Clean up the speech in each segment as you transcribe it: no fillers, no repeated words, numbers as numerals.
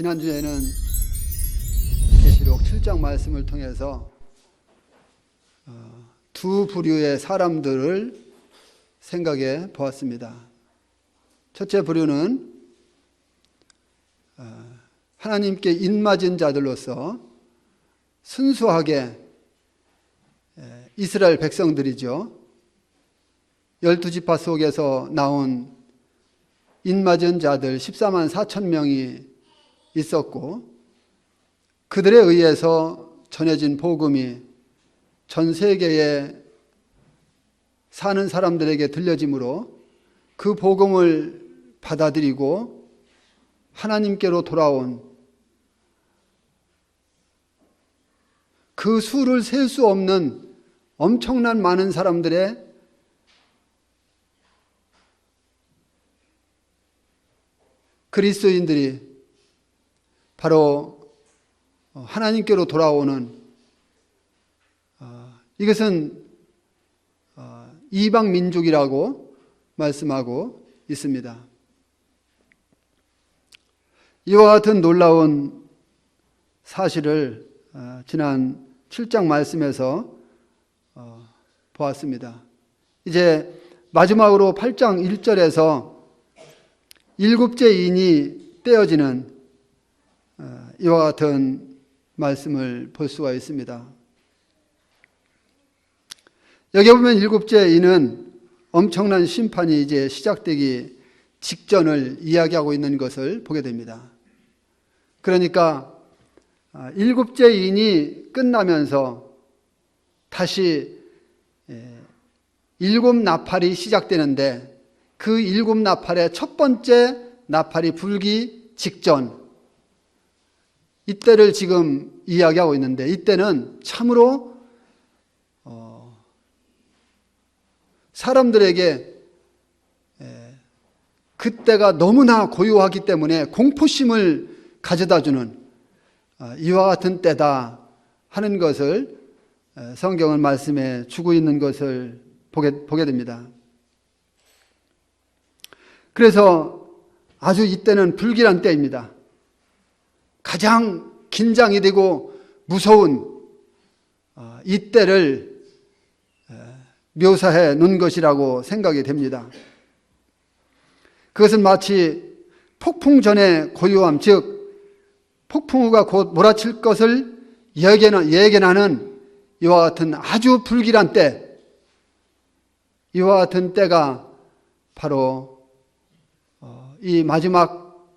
지난주에는 계시록 7장 말씀을 통해서 두 부류의 사람들을 생각해 보았습니다. 첫째 부류는 하나님께 입맞은 자들로서 순수하게 이스라엘 백성들이죠. 12지파 속에서 나온 입맞은 자들 14만 4천 명이 있었고, 그들에 의해서 전해진 복음이 전 세계에 사는 사람들에게 들려지므로 그 복음을 받아들이고 하나님께로 돌아온 그 수를 셀 수 없는 엄청난 많은 사람들의 그리스도인들이 바로 하나님께로 돌아오는, 이것은 이방 민족이라고 말씀하고 있습니다. 이와 같은 놀라운 사실을 지난 7장 말씀에서 보았습니다. 이제 마지막으로 8장 1절에서 일곱째 인이 떼어지는 이와 같은 말씀을 볼 수가 있습니다. 여기 보면 일곱째 인은 엄청난 심판이 이제 시작되기 직전을 이야기하고 있는 것을 보게 됩니다. 그러니까 일곱째 인이 끝나면서 다시 일곱 나팔이 시작되는데, 그 일곱 나팔의 첫 번째 나팔이 불기 직전, 이때를 지금 이야기하고 있는데, 이때는 참으로 사람들에게 그때가 너무나 고요하기 때문에 공포심을 가져다주는 이와 같은 때다 하는 것을 성경은 말씀해 주고 있는 것을 보게 됩니다. 그래서 아주 이때는 불길한 때입니다. 가장 긴장이 되고 무서운 이때를 묘사해 놓은 것이라고 생각이 됩니다. 그것은 마치 폭풍 전의 고요함, 즉 폭풍우가 곧 몰아칠 것을 예견하는 이와 같은 아주 불길한 때, 이와 같은 때가 바로 이 마지막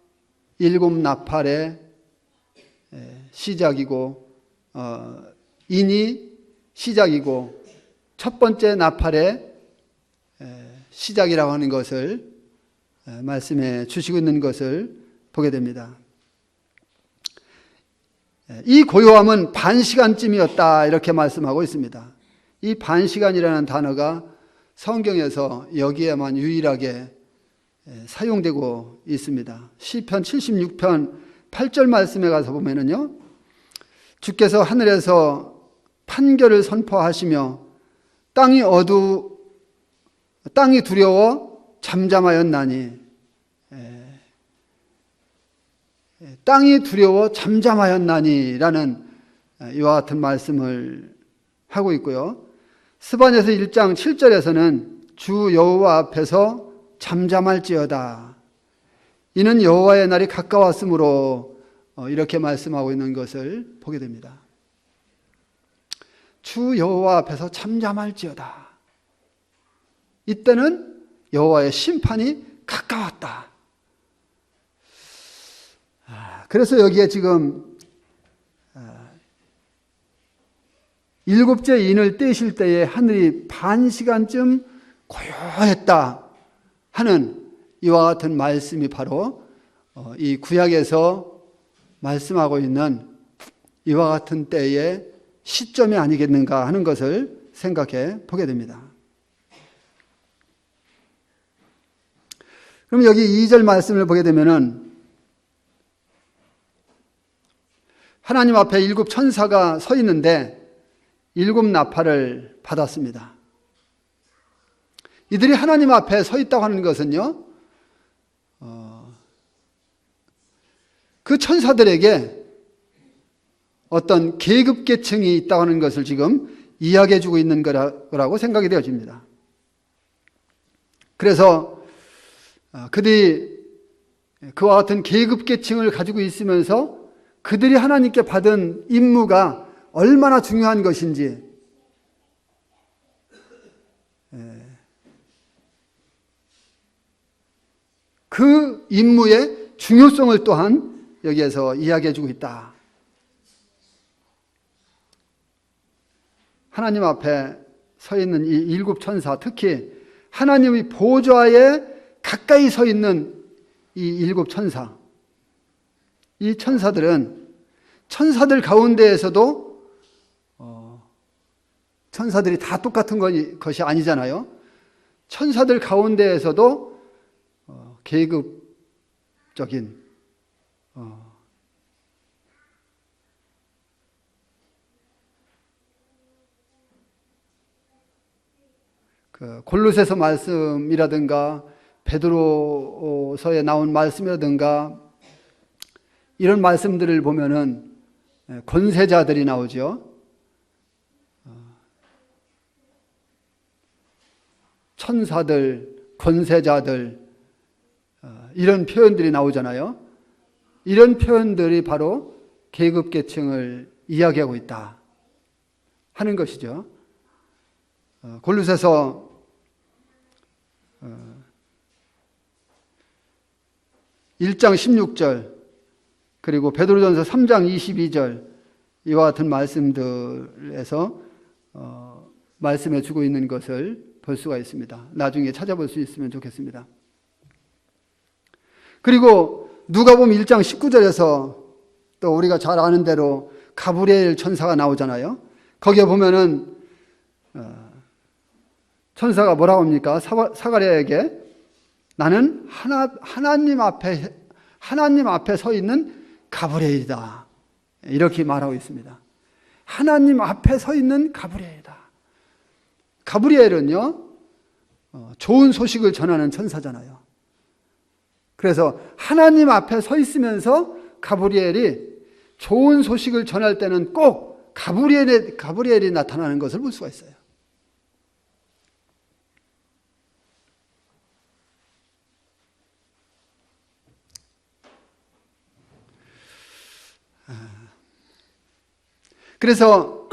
일곱 나팔의 시작이고, 인이 시작이고 첫 번째 나팔의 시작이라고 하는 것을 말씀해 주시고 있는 것을 보게 됩니다. 이 고요함은 반시간쯤이었다 이렇게 말씀하고 있습니다. 이 반시간이라는 단어가 성경에서 여기에만 유일하게 사용되고 있습니다. 시편 76편 8절 말씀에 가서 보면은요, 주께서 하늘에서 판결을 선포하시며 땅이 두려워 잠잠하였나니, 땅이 두려워 잠잠하였나니라는 이와 같은 말씀을 하고 있고요. 스바냐서 1장 7절에서는 주 여호와 앞에서 잠잠할지어다, 이는 여호와의 날이 가까웠으므로 이렇게 말씀하고 있는 것을 보게 됩니다. 주 여호와 앞에서 잠잠할지어다. 이때는 여호와의 심판이 가까웠다. 그래서 여기에 지금 일곱째 인을 떼실 때에 하늘이 반시간쯤 고요했다 하는 이와 같은 말씀이 바로 이 구약에서 말씀하고 있는 이와 같은 때의 시점이 아니겠는가 하는 것을 생각해 보게 됩니다. 그럼 여기 2절 말씀을 보게 되면은 하나님 앞에 일곱 천사가 서 있는데 일곱 나팔을 받았습니다. 이들이 하나님 앞에 서 있다고 하는 것은요, 그 천사들에게 어떤 계급계층이 있다고 하는 것을 지금 이야기해 주고 있는 거라고 생각이 되어집니다. 그래서 그들이 그와 같은 계급계층을 가지고 있으면서 그들이 하나님께 받은 임무가 얼마나 중요한 것인지 그 임무의 중요성을 또한 여기에서 이야기해 주고 있다. 하나님 앞에 서 있는 이 일곱 천사, 특히 하나님의 보좌에 가까이 서 있는 이 일곱 천사, 이 천사들은 천사들 가운데에서도 천사들이 다 똑같은 것이 아니잖아요. 천사들 가운데에서도 계급적인 그 골로새서 말씀이라든가 베드로서에 나온 말씀이라든가 이런 말씀들을 보면은 권세자들이 나오죠. 천사들, 권세자들 이런 표현들이 나오잖아요. 이런 표현들이 바로 계급계층을 이야기하고 있다 하는 것이죠. 골로새서 1장 16절 그리고 베드로전서 3장 22절 이와 같은 말씀들에서 말씀해 주고 있는 것을 볼 수가 있습니다. 나중에 찾아볼 수 있으면 좋겠습니다. 그리고 누가복음 1장 19절에서 또 우리가 잘 아는 대로 가브리엘 천사가 나오잖아요. 거기에 보면은 천사가 뭐라고 합니까? 사가랴에게 나는 하나님 앞에 서 있는 가브리엘이다. 이렇게 말하고 있습니다. 하나님 앞에 서 있는 가브리엘이다. 가브리엘은요, 좋은 소식을 전하는 천사잖아요. 그래서 하나님 앞에 서 있으면서 가브리엘이 좋은 소식을 전할 때는 꼭 가브리엘이 나타나는 것을 볼 수가 있어요. 그래서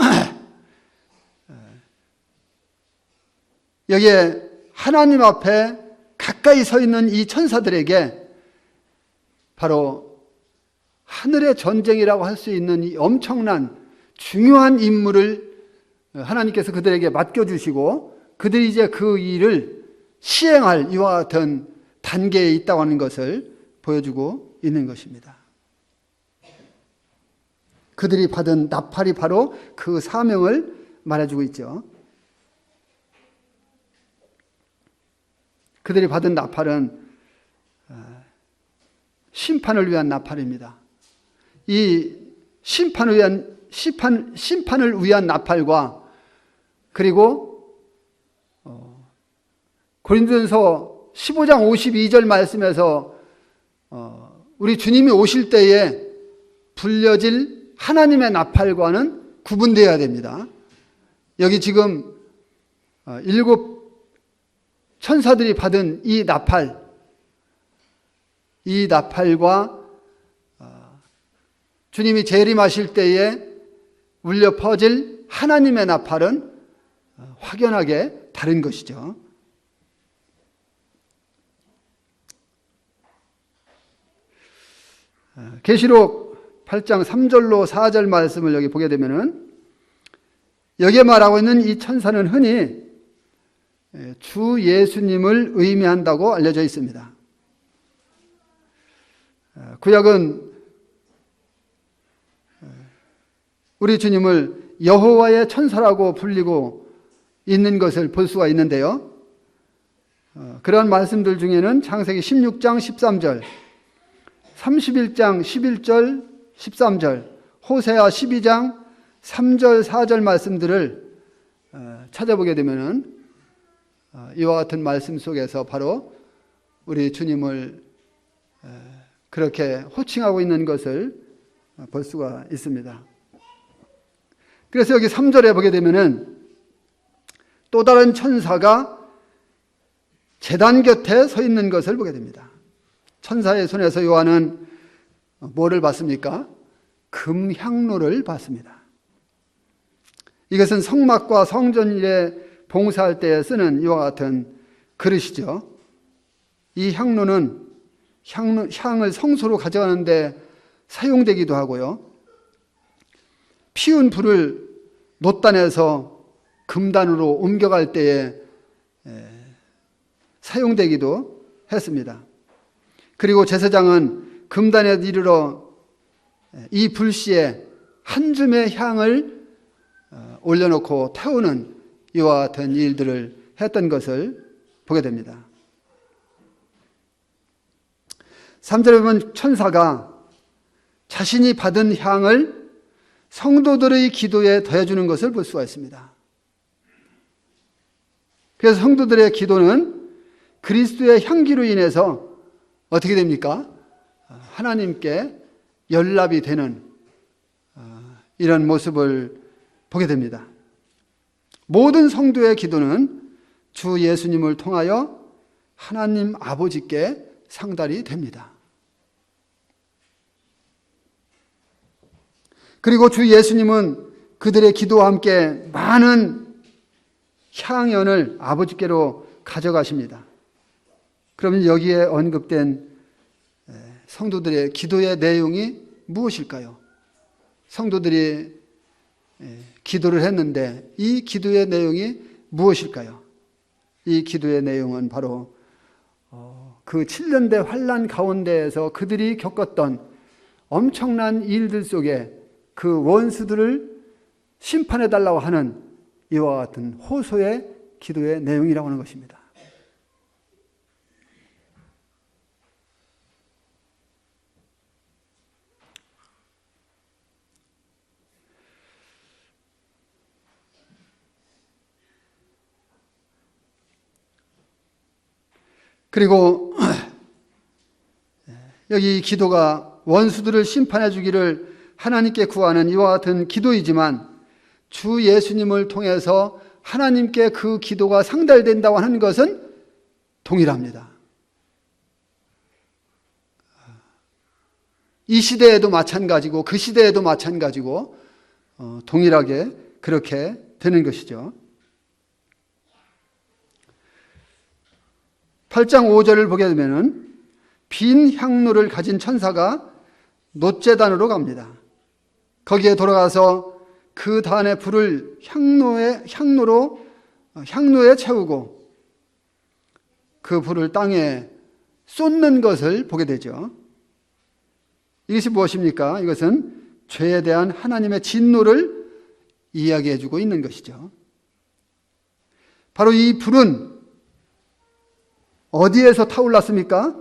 여기에 하나님 앞에 가까이 서 있는 이 천사들에게 바로 하늘의 전쟁이라고 할 수 있는 이 엄청난 중요한 임무를 하나님께서 그들에게 맡겨주시고 그들이 이제 그 일을 시행할 이와 같은 단계에 있다고 하는 것을 보여주고 있는 것입니다. 그들이 받은 나팔이 바로 그 사명을 말해주고 있죠. 그들이 받은 나팔은 심판을 위한 나팔입니다. 이 심판을 위한 나팔과 그리고 고린도전서 15장 52절 말씀에서 우리 주님이 오실 때에 불려질 하나님의 나팔과는 구분되어야 됩니다. 여기 지금 일곱 천사들이 받은 이 나팔과 주님이 재림하실 때에 울려 퍼질 하나님의 나팔은 확연하게 다른 것이죠. 계시록 8장 3절로 4절 말씀을 여기 보게 되면은 여기에 말하고 있는 이 천사는 흔히 주 예수님을 의미한다고 알려져 있습니다. 구약은 우리 주님을 여호와의 천사라고 불리고 있는 것을 볼 수가 있는데요. 그런 말씀들 중에는 창세기 16장 13절, 31장 11절, 13절, 호세아 12장 3절, 4절 말씀들을 찾아보게 되면은 이와 같은 말씀 속에서 바로 우리 주님을 그렇게 호칭하고 있는 것을 볼 수가 있습니다. 그래서 여기 3절에 보게 되면은 또 다른 천사가 제단 곁에 서 있는 것을 보게 됩니다. 천사의 손에서 요한은 뭐를 봤습니까? 금향로를 봤습니다. 이것은 성막과 성전일에 봉사할 때 쓰는 이와 같은 그릇이죠. 이 향로는 향을 성소로 가져가는데 사용되기도 하고요. 피운 불을 놋단에서 금단으로 옮겨갈 때에 사용되기도 했습니다. 그리고 제사장은 금단에 이르러 이 불씨에 한 줌의 향을 올려놓고 태우는 이와 같은 일들을 했던 것을 보게 됩니다. 3절에 보면 천사가 자신이 받은 향을 성도들의 기도에 더해주는 것을 볼 수가 있습니다. 그래서 성도들의 기도는 그리스도의 향기로 인해서 어떻게 됩니까? 하나님께 연락이 되는 이런 모습을 보게 됩니다. 모든 성도의 기도는 주 예수님을 통하여 하나님 아버지께 상달이 됩니다. 그리고 주 예수님은 그들의 기도와 함께 많은 향연을 아버지께로 가져가십니다. 그러면 여기에 언급된 성도들의 기도의 내용이 무엇일까요? 성도들이 기도를 했는데 이 기도의 내용이 무엇일까요? 이 기도의 내용은 바로 그 7년대 환난 가운데에서 그들이 겪었던 엄청난 일들 속에 그 원수들을 심판해달라고 하는 이와 같은 호소의 기도의 내용이라고 하는 것입니다. 그리고 여기 기도가 원수들을 심판해 주기를 하나님께 구하는 이와 같은 기도이지만 주 예수님을 통해서 하나님께 그 기도가 상달된다고 하는 것은 동일합니다. 이 시대에도 마찬가지고 그 시대에도 마찬가지고 동일하게 그렇게 되는 것이죠. 8장 5절을 보게 되면 빈 향로를 가진 천사가 놋제단으로 갑니다. 거기에 돌아가서 그 단의 불을 향로에 채우고 그 불을 땅에 쏟는 것을 보게 되죠. 이것이 무엇입니까? 이것은 죄에 대한 하나님의 진노를 이야기해 주고 있는 것이죠. 바로 이 불은 어디에서 타올랐습니까?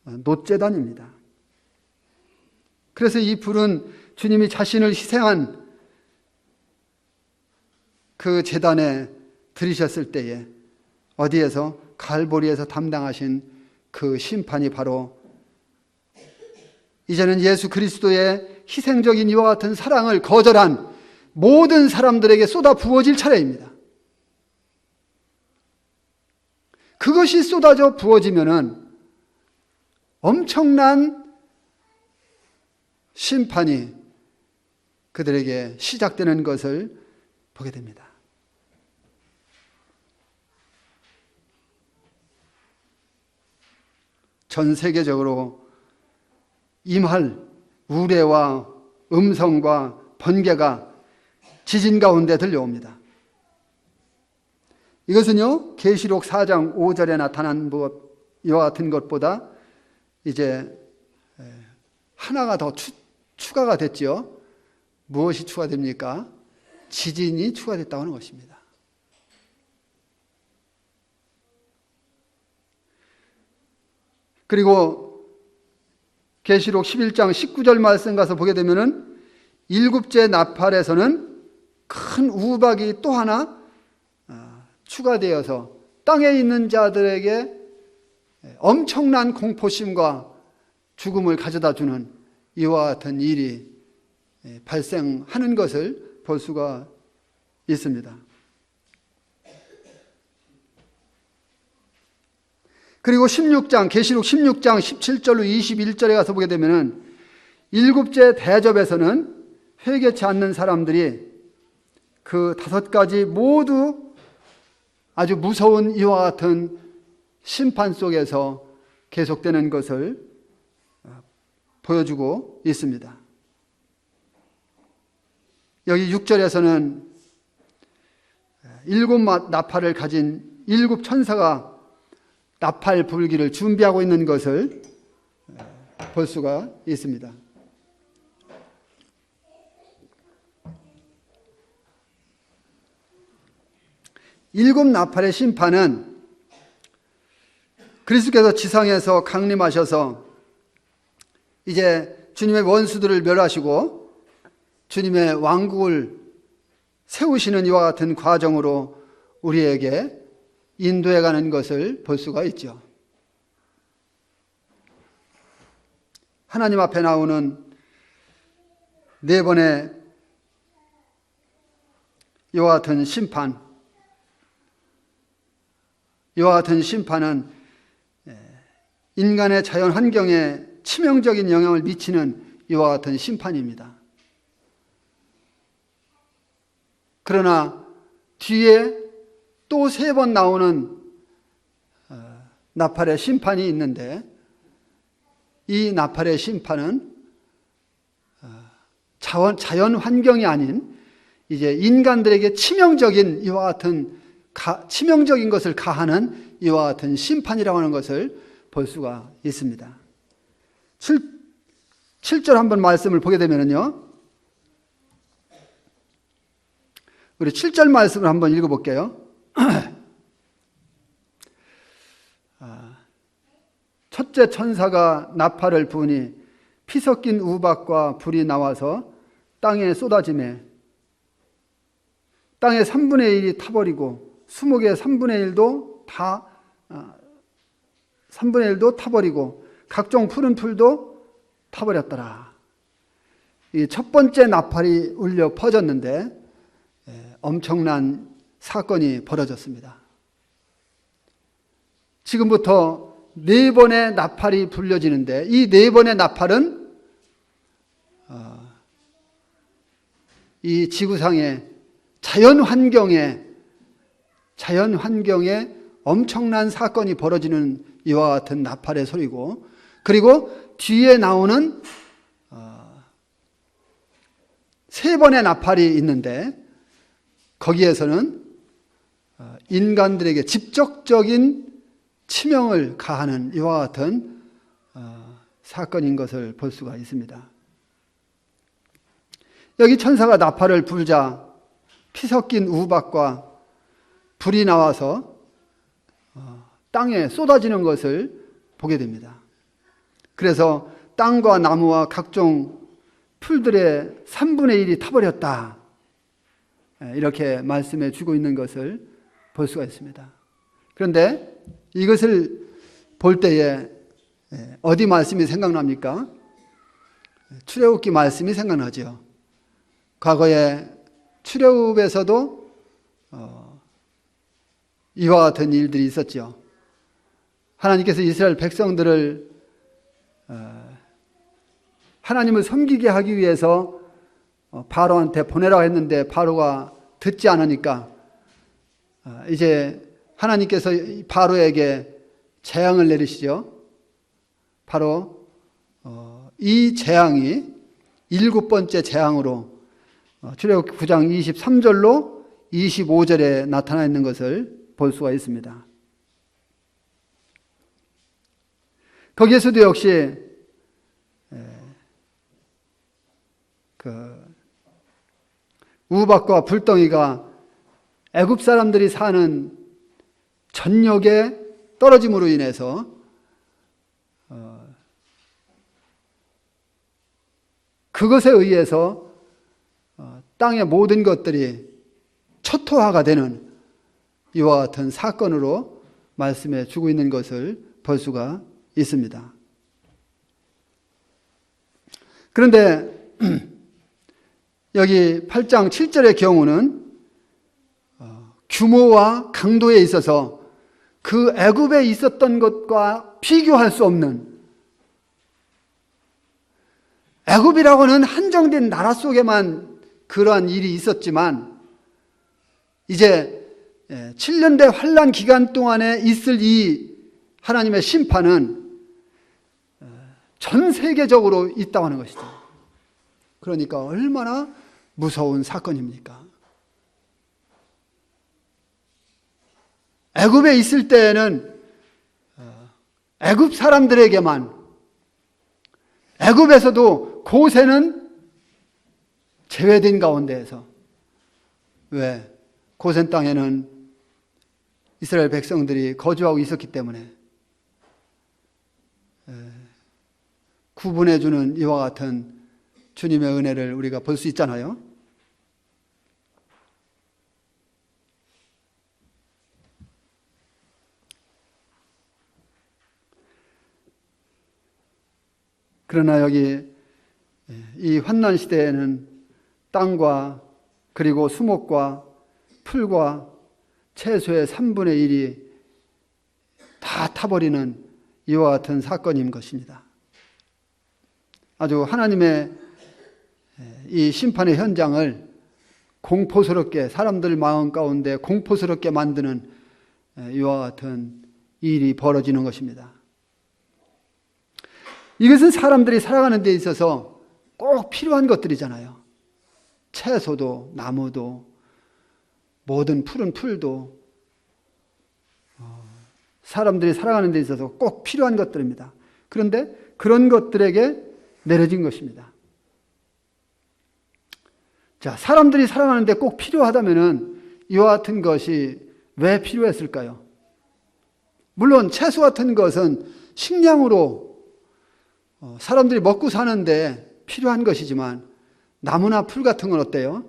놋제단입니다. 그래서 이 불은 주님이 자신을 희생한 그 제단에 들이셨을 때에 어디에서? 갈보리에서 담당하신 그 심판이 바로 이제는 예수 그리스도의 희생적인 이와 같은 사랑을 거절한 모든 사람들에게 쏟아 부어질 차례입니다. 그것이 쏟아져 부어지면은 엄청난 심판이 그들에게 시작되는 것을 보게 됩니다. 전 세계적으로 임할 우레와 음성과 번개가 지진 가운데 들려옵니다. 이것은요, 계시록 4장 5절에 나타난 이와 같은 것보다 이제 하나가 더 추가가 됐죠. 무엇이 추가됩니까? 지진이 추가됐다고 하는 것입니다. 그리고 계시록 11장 19절 말씀 가서 보게 되면은 일곱째 나팔에서는 큰 우박이 또 하나 추가되어서 땅에 있는 자들에게 엄청난 공포심과 죽음을 가져다 주는 이와 같은 일이 발생하는 것을 볼 수가 있습니다. 그리고 16장, 계시록 16장 17절로 21절에 가서 보게 되면은 일곱째 대접에서는 회개치 않는 사람들이 그 5가지 모두 아주 무서운 이와 같은 심판 속에서 계속되는 것을 보여주고 있습니다. 여기 6절에서는 7 나팔을 가진 7 천사가 나팔 불기를 준비하고 있는 것을 볼 수가 있습니다. 일곱 나팔의 심판은 그리스도께서 지상에서 강림하셔서 이제 주님의 원수들을 멸하시고 주님의 왕국을 세우시는 이와 같은 과정으로 우리에게 인도해 가는 것을 볼 수가 있죠. 하나님 앞에 나오는 4번의 이와 같은 심판, 이와 같은 심판은 인간의 자연 환경에 치명적인 영향을 미치는 이와 같은 심판입니다. 그러나 뒤에 또 3번 나오는 나팔의 심판이 있는데 이 나팔의 심판은 자연 환경이 아닌 이제 인간들에게 치명적인 이와 같은 치명적인 것을 가하는 이와 같은 심판이라고 하는 것을 볼 수가 있습니다. 7절 한번 말씀을 보게 되면요. 우리 7절 말씀을 한번 읽어볼게요. 첫째 천사가 나팔을 부으니 피 섞인 우박과 불이 나와서 땅에 쏟아지매 땅의 3분의 1이 타버리고 수목의 3분의 1도 타버리고 각종 푸른 풀도 타버렸더라. 이 첫 번째 나팔이 울려 퍼졌는데 엄청난 사건이 벌어졌습니다. 지금부터 4번의 나팔이 불려지는데 이 4번의 나팔은 이 지구상의 자연 환경에 엄청난 사건이 벌어지는 이와 같은 나팔의 소리고, 그리고 뒤에 나오는 3번의 나팔이 있는데 거기에서는 인간들에게 직접적인 치명을 가하는 이와 같은 사건인 것을 볼 수가 있습니다. 여기 천사가 나팔을 불자 피 섞인 우박과 불이 나와서 땅에 쏟아지는 것을 보게 됩니다. 그래서 땅과 나무와 각종 풀들의 3분의 1이 타버렸다. 이렇게 말씀해 주고 있는 것을 볼 수가 있습니다. 그런데 이것을 볼 때에 어디 말씀이 생각납니까? 출애굽기 말씀이 생각나죠. 과거에 출애굽에서도 이와 같은 일들이 있었죠. 하나님께서 이스라엘 백성들을 하나님을 섬기게 하기 위해서 바로한테 보내라고 했는데 바로가 듣지 않으니까 이제 하나님께서 바로에게 재앙을 내리시죠. 바로 이 재앙이 7번째 재앙으로 출애굽기 9장 23절로 25절에 나타나 있는 것을 볼 수가 있습니다. 거기에서도 역시 우박과 불덩이가 애굽 사람들이 사는 전역에 떨어짐으로 인해서 그것에 의해서 땅의 모든 것들이 초토화가 되는 이와 같은 사건으로 말씀해 주고 있는 것을 볼 수가 있습니다. 그런데 여기 8장 7절의 경우는 규모와 강도에 있어서 그 애굽에 있었던 것과 비교할 수 없는, 애굽이라고는 한정된 나라 속에만 그러한 일이 있었지만 이제 7년대 환란 기간 동안에 있을 이 하나님의 심판은 전 세계적으로 있다고 하는 것이죠. 그러니까 얼마나 무서운 사건입니까? 애굽에 있을 때에는 애굽 사람들에게만, 애굽에서도 고센은 제외된 가운데에서, 왜? 고센 땅에는 이스라엘 백성들이 거주하고 있었기 때문에 구분해주는 이와 같은 주님의 은혜를 우리가 볼 수 있잖아요. 그러나 여기 이 환난 시대에는 땅과 그리고 수목과 풀과 채소의 3분의 1이 다 타버리는 이와 같은 사건인 것입니다. 아주 하나님의 이 심판의 현장을 공포스럽게, 사람들 마음 가운데 공포스럽게 만드는 이와 같은 일이 벌어지는 것입니다. 이것은 사람들이 살아가는 데 있어서 꼭 필요한 것들이잖아요. 채소도, 나무도, 모든 푸른 풀도 사람들이 살아가는 데 있어서 꼭 필요한 것들입니다. 그런데 그런 것들에게 내려진 것입니다. 자, 사람들이 살아가는 데 꼭 필요하다면은 이와 같은 것이 왜 필요했을까요? 물론 채소 같은 것은 식량으로 사람들이 먹고 사는데 필요한 것이지만 나무나 풀 같은 건 어때요?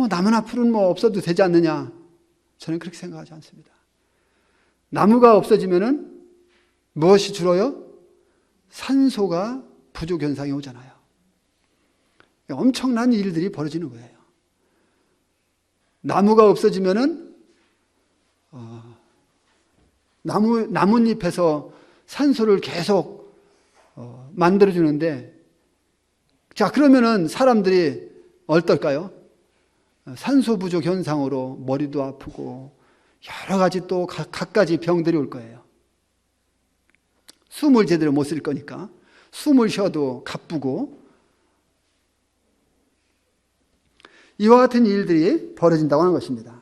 나무나 풀은 없어도 되지 않느냐? 저는 그렇게 생각하지 않습니다. 나무가 없어지면은 무엇이 줄어요? 산소가 부족 현상이 오잖아요. 엄청난 일들이 벌어지는 거예요. 나무가 없어지면은 나뭇잎에서 산소를 계속 만들어주는데, 자, 그러면은 사람들이 어떨까요? 산소 부족 현상으로 머리도 아프고 여러 가지 또 갖가지 병들이 올 거예요. 숨을 제대로 못 쓸 거니까 숨을 쉬어도 가쁘고, 이와 같은 일들이 벌어진다고 하는 것입니다.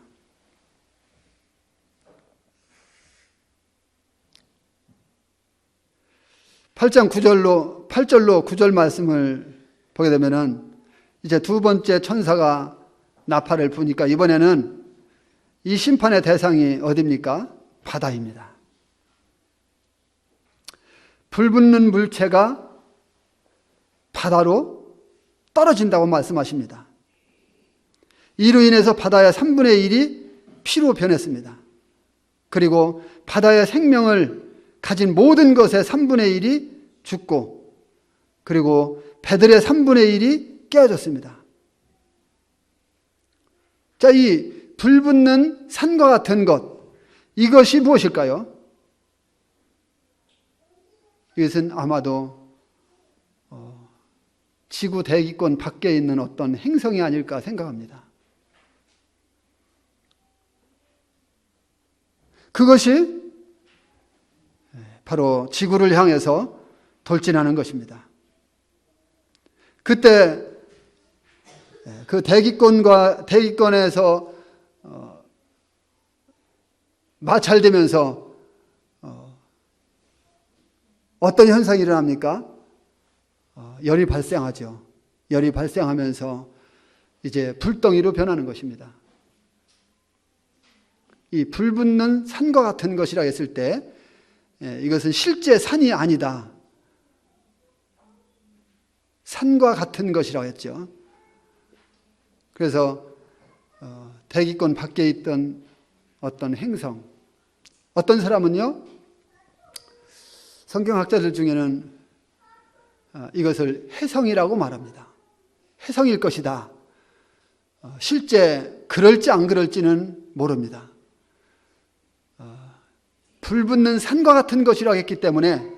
(8장 9절로 8절로 9절) 말씀을 보게 되면은 이제 두 번째 천사가 나팔을 부니까 이번에는 이 심판의 대상이 어디입니까? 바다입니다. 불붙는 물체가 바다로 떨어진다고 말씀하십니다. 이로 인해서 바다의 3분의 1이 피로 변했습니다. 그리고 바다의 생명을 가진 모든 것의 3분의 1이 죽고, 그리고 배들의 3분의 1이 깨어졌습니다. 자, 이 불붙는 산과 같은 것, 이것이 무엇일까요? 이것은 아마도 지구 대기권 밖에 있는 어떤 행성이 아닐까 생각합니다. 그것이 바로 지구를 향해서 돌진하는 것입니다. 그때 그 대기권에서 마찰되면서 어떤 현상이 일어납니까? 열이 발생하죠. 열이 발생하면서 이제 불덩이로 변하는 것입니다. 이 불붙는 산과 같은 것이라 했을 때 이것은 실제 산이 아니다. 산과 같은 것이라고 했죠. 그래서 대기권 밖에 있던 어떤 행성, 어떤 사람은요, 성경학자들 중에는 이것을 해성이라고 말합니다. 해성일 것이다. 실제 그럴지 안 그럴지는 모릅니다. 불붙는 산과 같은 것이라고 했기 때문에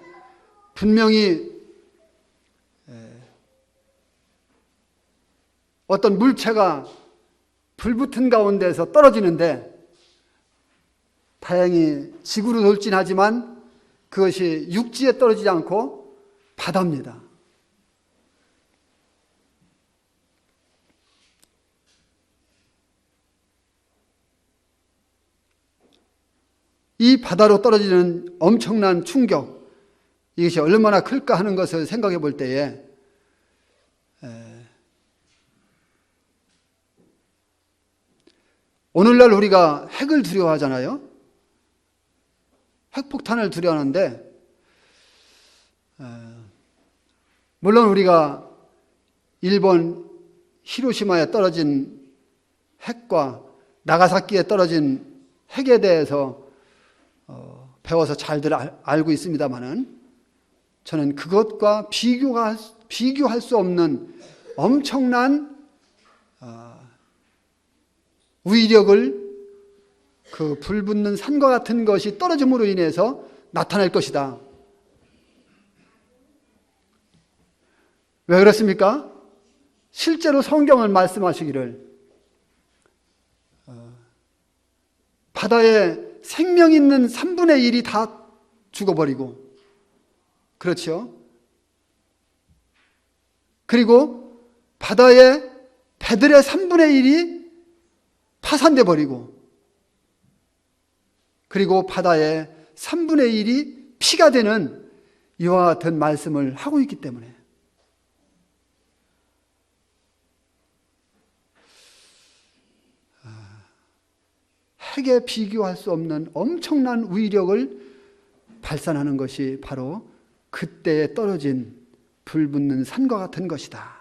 분명히 어떤 물체가 불붙은 가운데서 떨어지는데 다행히 지구로 돌진하지만 그것이 육지에 떨어지지 않고 바다입니다. 이 바다로 떨어지는 엄청난 충격, 이것이 얼마나 클까 하는 것을 생각해 볼 때에 오늘날 우리가 핵을 두려워하잖아요. 핵폭탄을 두려워하는데 물론 우리가 일본 히로시마에 떨어진 핵과 나가사키에 떨어진 핵에 대해서 배워서 잘들 알고 있습니다만은 저는 그것과 비교할 수 없는 엄청난 위력을 그 불붙는 산과 같은 것이 떨어짐으로 인해서 나타날 것이다. 왜 그렇습니까? 실제로 성경은 말씀하시기를 바다에 생명 있는 3분의 1이 다 죽어버리고, 그렇죠? 그리고 바다에 배들의 3분의 1이 파산돼 버리고, 그리고 바다의 3분의 1이 피가 되는 이와 같은 말씀을 하고 있기 때문에 핵에 비교할 수 없는 엄청난 위력을 발산하는 것이 바로 그때에 떨어진 불붙는 산과 같은 것이다.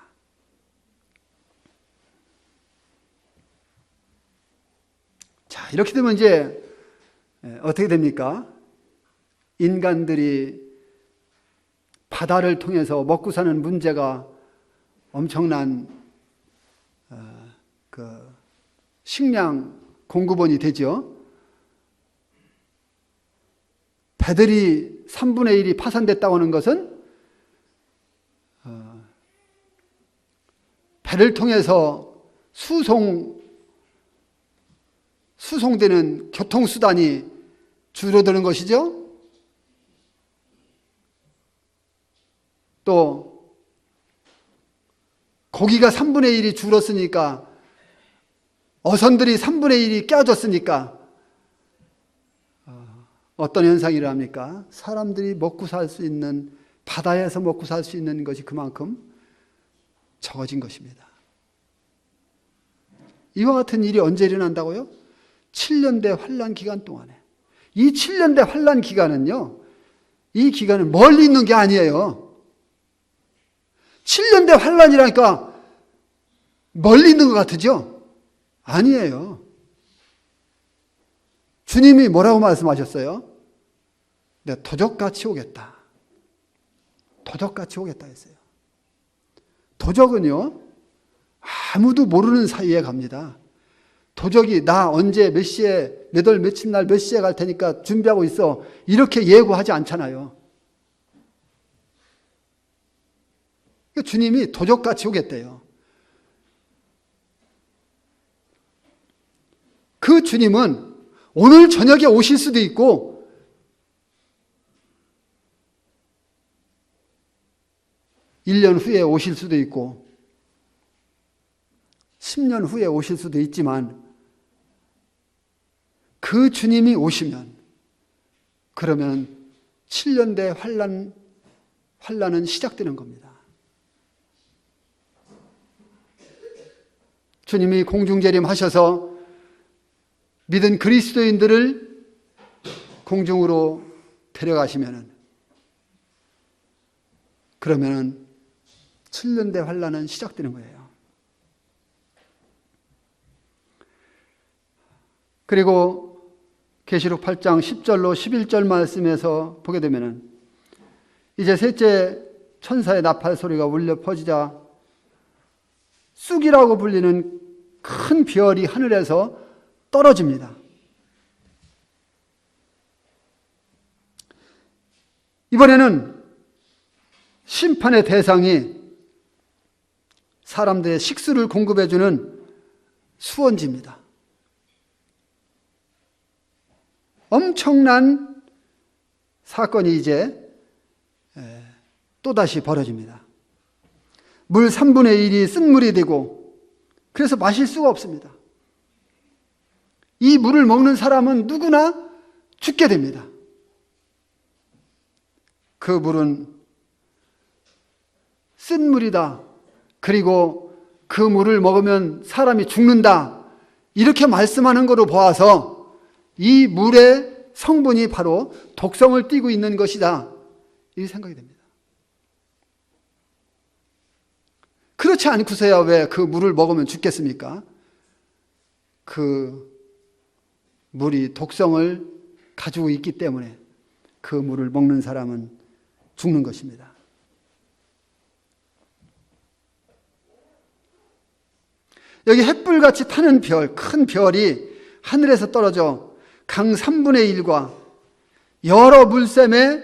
자, 이렇게 되면 이제 어떻게 됩니까? 인간들이 바다를 통해서 먹고 사는 문제가 엄청난 식량 공급원이 되죠. 배들이 3분의 1이 파산됐다고 하는 것은 배를 통해서 수송되는 교통수단이 줄어드는 것이죠. 또 고기가 3분의 1이 줄었으니까, 어선들이 3분의 1이 깨어졌으니까 어떤 현상이 일어납니까? 사람들이 먹고 살 수 있는, 바다에서 먹고 살 수 있는 것이 그만큼 적어진 것입니다. 이와 같은 일이 언제 일어난다고요? 7년대 환란 기간 동안에. 이 7년대 환란 기간은요, 이 기간은 멀리 있는 게 아니에요. 7년대 환란이라니까 멀리 있는 것 같으죠? 아니에요. 주님이 뭐라고 말씀하셨어요? 내가 도적같이 오겠다. 도적같이 오겠다 했어요. 도적은요, 아무도 모르는 사이에 갑니다. 도적이 나 언제 몇 시에, 몇 월 며칠 날 몇 시에 갈 테니까 준비하고 있어, 이렇게 예고하지 않잖아요. 주님이 도적같이 오겠대요. 그 주님은 오늘 저녁에 오실 수도 있고, 일 년 후에 오실 수도 있고, 10년 후에 오실 수도 있지만, 그 주님이 오시면, 그러면 7년대 환란은 시작되는 겁니다. 주님이 공중재림 하셔서 믿은 그리스도인들을 공중으로 데려가시면은, 그러면은 7년대 환란은 시작되는 거예요. 그리고 계시록 8장 10절로 11절 말씀에서 보게 되면은, 이제 셋째 천사의 나팔 소리가 울려 퍼지자 쑥이라고 불리는 큰 별이 하늘에서 떨어집니다. 이번에는 심판의 대상이 사람들의 식수를 공급해주는 수원지입니다. 엄청난 사건이 이제 또다시 벌어집니다. 물 3분의 1이 쓴물이 되고 그래서 마실 수가 없습니다. 이 물을 먹는 사람은 누구나 죽게 됩니다. 그 물은 쓴물이다. 그리고 그 물을 먹으면 사람이 죽는다. 이렇게 말씀하는 것으로 보아서 이 물의 성분이 바로 독성을 띠고 있는 것이다. 이 생각이 됩니다. 그렇지 않고서야 왜 그 물을 먹으면 죽겠습니까? 그 물이 독성을 가지고 있기 때문에 그 물을 먹는 사람은 죽는 것입니다. 여기 햇불같이 타는 별, 큰 별이 하늘에서 떨어져 강 3분의 1과 여러 물샘에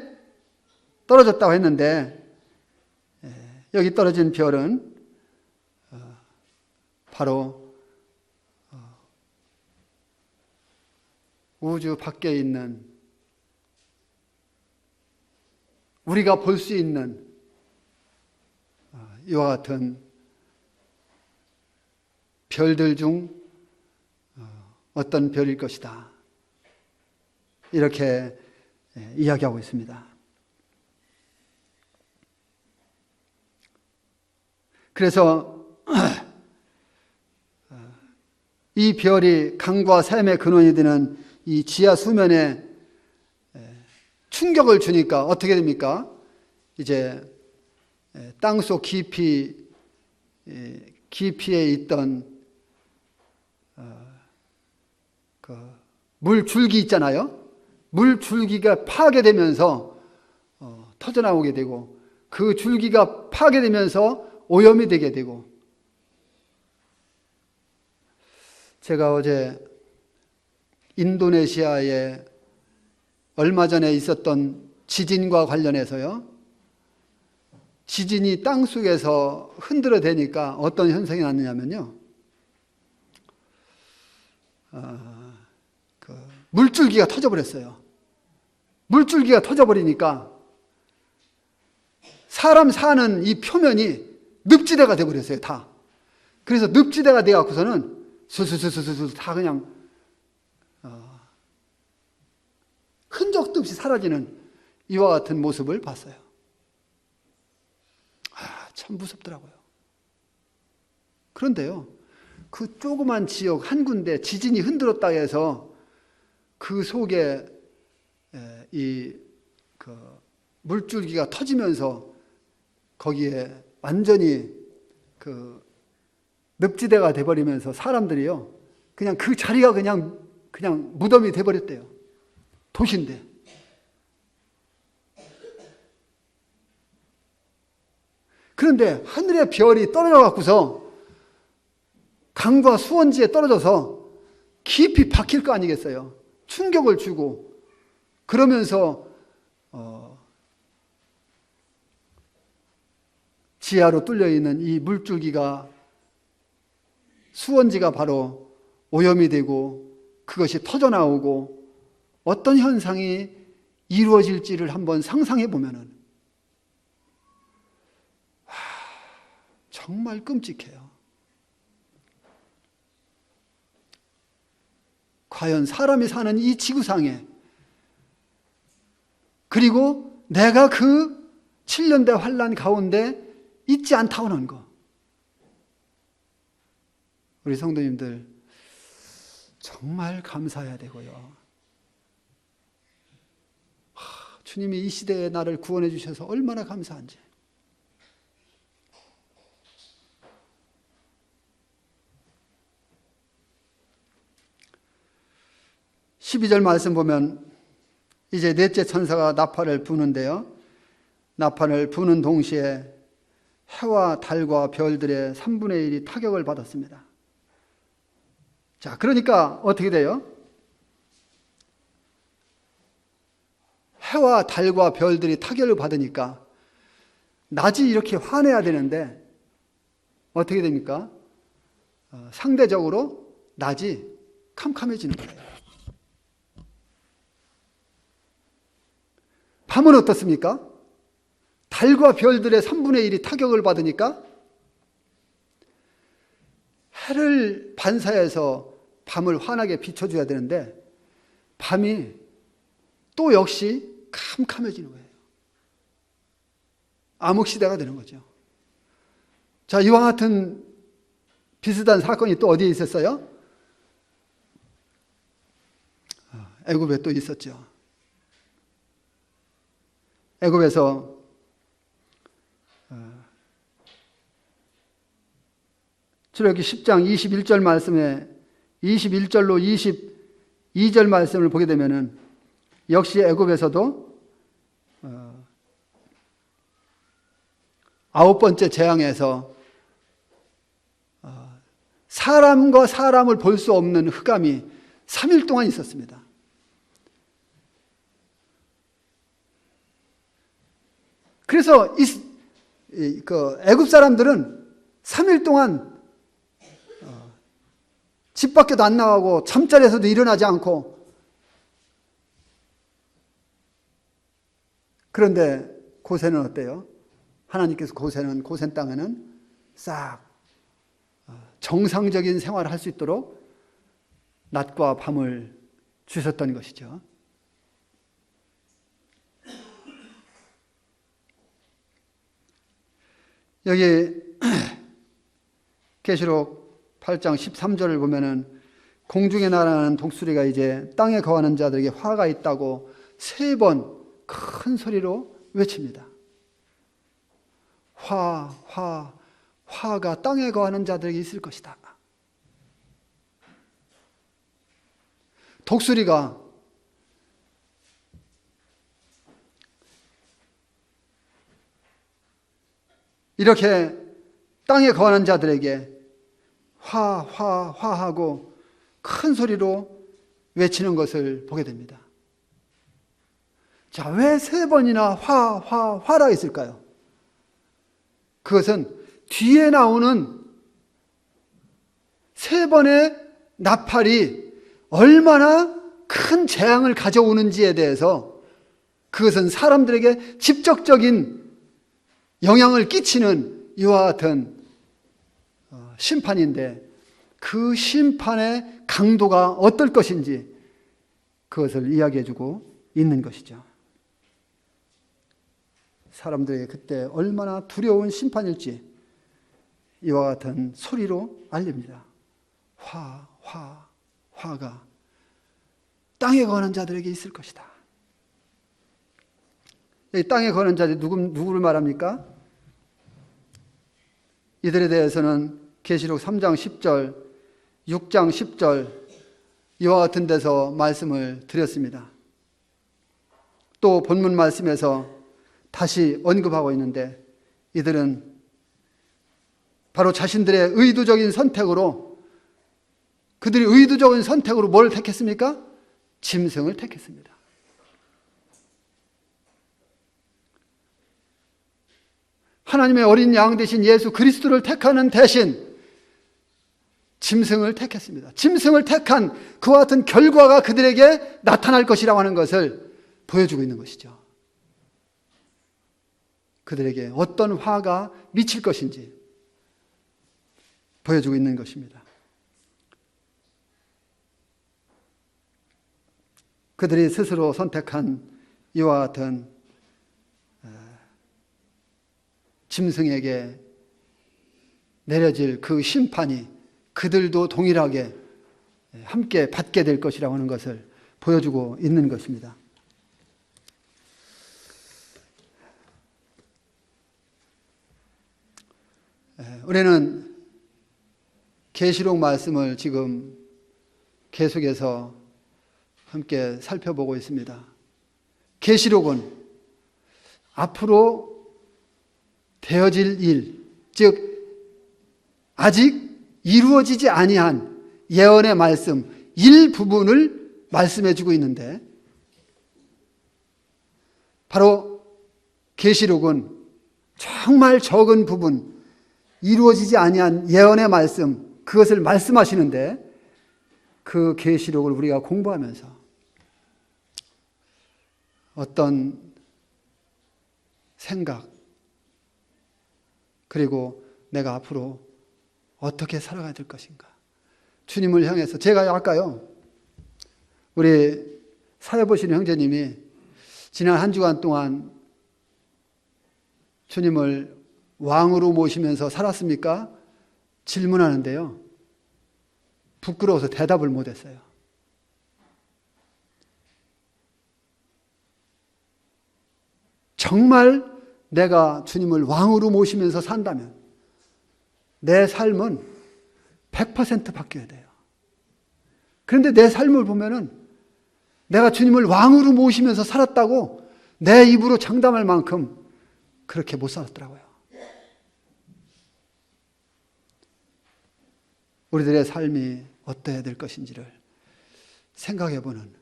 떨어졌다고 했는데 여기 떨어진 별은 바로 우주 밖에 있는 우리가 볼 수 있는 이와 같은 별들 중 어떤 별일 것이다. 이렇게 이야기하고 있습니다. 그래서 이 별이 강과 샘의 근원이 되는 이 지하 수면에 충격을 주니까 어떻게 됩니까? 이제 땅속 깊이에 있던 그 물줄기 있잖아요. 물줄기가 파괴되면서 터져나오게 되고 그 줄기가 파괴되면서 오염이 되게 되고 제가 어제 인도네시아에 얼마 전에 있었던 지진과 관련해서요. 지진이 땅속에서 흔들어대니까 어떤 현상이 났느냐면요. 물줄기가 터져버렸어요. 물줄기가 터져버리니까 사람 사는 이 표면이 늪지대가 돼버렸어요, 다. 그래서 늪지대가 돼갖고서는 스스스스스 다 그냥 흔적도 없이 사라지는 이와 같은 모습을 봤어요. 참 무섭더라고요. 그런데요, 그 조그만 지역 한 군데 지진이 흔들었다 해서 그 속에 그 물줄기가 터지면서 거기에 완전히 그 늪지대가 돼버리면서 사람들이요, 그냥 그 자리가 그냥 무덤이 돼버렸대요. 도시인데. 그런데 하늘의 별이 떨어져 갖고서 강과 수원지에 떨어져서 깊이 박힐 거 아니겠어요? 충격을 주고 그러면서 지하로 뚫려 있는 이 물줄기가 수원지가 바로 오염이 되고 그것이 터져나오고 어떤 현상이 이루어질지를 한번 상상해 보면은 정말 끔찍해요. 과연 사람이 사는 이 지구상에 그리고 내가 그 7년대 환란 가운데 있지 않다고 하는 거. 우리 성도님들 정말 감사해야 되고요. 주님이 이 시대에 나를 구원해 주셔서 얼마나 감사한지. (12절) 말씀 보면 이제 넷째 천사가 나팔을 부는데요, 나팔을 부는 동시에 해와 달과 별들의 3분의 1이 타격을 받았습니다. 자, 그러니까 어떻게 돼요? 해와 달과 별들이 타격을 받으니까 낮이 이렇게 환해야 되는데 어떻게 됩니까? 상대적으로 낮이 캄캄해지는 거예요. 밤은 어떻습니까? 달과 별들의 3분의 1이 타격을 받으니까 해를 반사해서 밤을 환하게 비춰줘야 되는데 밤이 또 역시 캄캄해지는 거예요. 암흑시대가 되는 거죠. 자, 이와 같은 비슷한 사건이 또 어디에 있었어요? 애굽에 또 있었죠. 애굽에서 출애굽기 10장 21절 말씀에 21절로 22절 말씀을 보게 되면은 역시 애굽에서도 9번째 재앙에서 사람과 사람을 볼 수 없는 흑암이 3일 동안 있었습니다. 그래서 애굽 사람들은 3일 동안 집 밖에도 안 나가고 잠자리에서도 일어나지 않고, 그런데 고센은 어때요? 하나님께서 고센 땅에는 싹 정상적인 생활을 할 수 있도록 낮과 밤을 주셨던 것이죠. 여기 계시록 8장 13절을 보면은 공중에 날아가는 독수리가 이제 땅에 거하는 자들에게 화가 있다고 3번 큰 소리로 외칩니다. 화가 땅에 거하는 자들에게 있을 것이다. 독수리가 이렇게 땅에 거하는 자들에게 화하고 큰 소리로 외치는 것을 보게 됩니다. 자, 왜 3번이나 화라 했을까요? 그것은 뒤에 나오는 3번의 나팔이 얼마나 큰 재앙을 가져오는지에 대해서, 그것은 사람들에게 직접적인 영향을 끼치는 이와 같은 심판인데, 그 심판의 강도가 어떨 것인지 그것을 이야기해주고 있는 것이죠. 사람들에게 그때 얼마나 두려운 심판일지 이와 같은 소리로 알립니다. 화가 땅에 거하는 자들에게 있을 것이다. 이 땅에 거하는 자들이 누구를 말합니까? 이들에 대해서는 계시록 3장 10절, 6장 10절 이와 같은 데서 말씀을 드렸습니다. 또 본문 말씀에서 다시 언급하고 있는데, 이들은 바로 자신들의 의도적인 선택으로, 그들이 의도적인 선택으로 뭘 택했습니까? 짐승을 택했습니다. 하나님의 어린 양 대신 예수 그리스도를 택하는 대신 짐승을 택했습니다. 짐승을 택한 그와 같은 결과가 그들에게 나타날 것이라고 하는 것을 보여주고 있는 것이죠. 그들에게 어떤 화가 미칠 것인지 보여주고 있는 것입니다. 그들이 스스로 선택한 이와 같은 짐승에게 내려질 그 심판이 그들도 동일하게 함께 받게 될 것이라고 하는 것을 보여주고 있는 것입니다. 우리는 계시록 말씀을 지금 계속해서 함께 살펴보고 있습니다. 계시록은 앞으로 되어질 일, 즉 아직 이루어지지 아니한 예언의 말씀 일부분을 말씀해 주고 있는데, 바로 계시록은 정말 적은 부분, 이루어지지 아니한 예언의 말씀, 그것을 말씀하시는데, 그 계시록을 우리가 공부하면서 어떤 생각, 그리고 내가 앞으로 어떻게 살아가야 될 것인가, 주님을 향해서. 제가 아까요, 우리 사회 보시는 형제님이 지난 한 주간 동안 주님을 왕으로 모시면서 살았습니까? 질문하는데요, 부끄러워서 대답을 못했어요. 정말 내가 주님을 왕으로 모시면서 산다면 내 삶은 100% 바뀌어야 돼요. 그런데 내 삶을 보면은 내가 주님을 왕으로 모시면서 살았다고 내 입으로 장담할 만큼 그렇게 못 살았더라고요. 우리들의 삶이 어떠해야 될 것인지를 생각해보는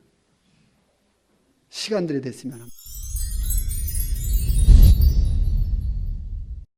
시간들이 됐으면 합니다.